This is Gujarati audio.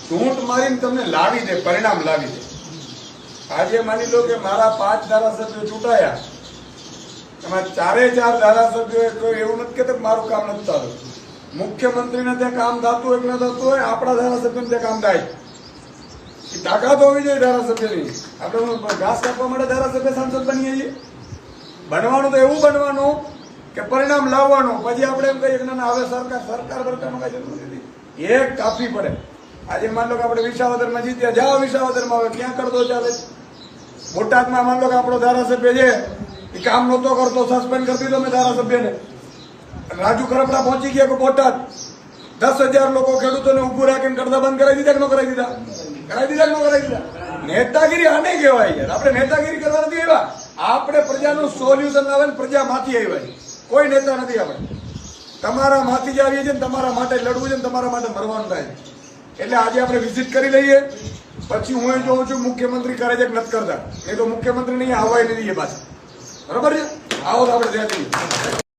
ચૂંટ મારીને તમને લાવી દે, પરિણામ લાવી દે. આજે માની લો કે મારા 5 ધારાસભ્યો ચૂંટાયા, એમાં 4 ધારાસભ્યો કોઈ એવું નથી કહેતા કે મારું કામ નથી થતું. મુખ્યમંત્રીને ત્યાં કામ થતું હોય કે ન થતું હોય, આપણા ધારાસભ્યને ત્યાં કામ થાય. એ તાકાત હોવી જોઈએ ધારાસભ્યની. આપણે ઘાસ કાપવા માટે ધારાસભ્ય સાંસદ બનીએ છીએ. બનવાનું તો એવું બનવાનું કે પરિણામ લાવવાનું. પછી આપણે એમ કહીએ કે ના હવે સરકાર બરકારનું કઈ જરૂર નથી, એક કાફી પડે. આજે માન લો કે આપણે વિસાવદરમાં જીત્યા, જાઓ વિસાવદરમાં હવે ક્યાં કરતો ચાલે. બોટાદમાં માન લો કે આપણો ધારાસભ્ય છે એ કામ નહોતો કરતો, સસ્પેન્ડ કરી દીધો મેં ધારાસભ્યને. રાજુ ખરપડા પહોંચી ગયા કે બોટાદ 10,000 લોકો ખેડૂતોને ઉભું રાખીને કરતા બંધ કરાવી દીધા કે ન કરાવી દીધા? કરાવી દીધા કે ન કરાવી દીધા? નેતાગીરી આને કહેવાય યાર. આપણે નેતાગીરી કરવા નથી આવ્યા, આપણે પ્રજાનું સોલ્યુશન લાવે ને પ્રજામાંથી આવ્યા. કોઈ નેતા નથી આપણે. તમારા માંથી જ આવીએ છીએ, તમારા માટે લડવું છે, તમારા માટે મરવાનું થાય. એટલે આજે આપણે વિઝિટ કરી લઈએ, પછી હું જોઉં છું મુખ્યમંત્રી કરે છે કે નથી કરતા. એ તો મુખ્યમંત્રી નહીં આવવાય નથી એ પાછા. બરોબર છે, આવો તો આપણે ત્યાં જઈએ.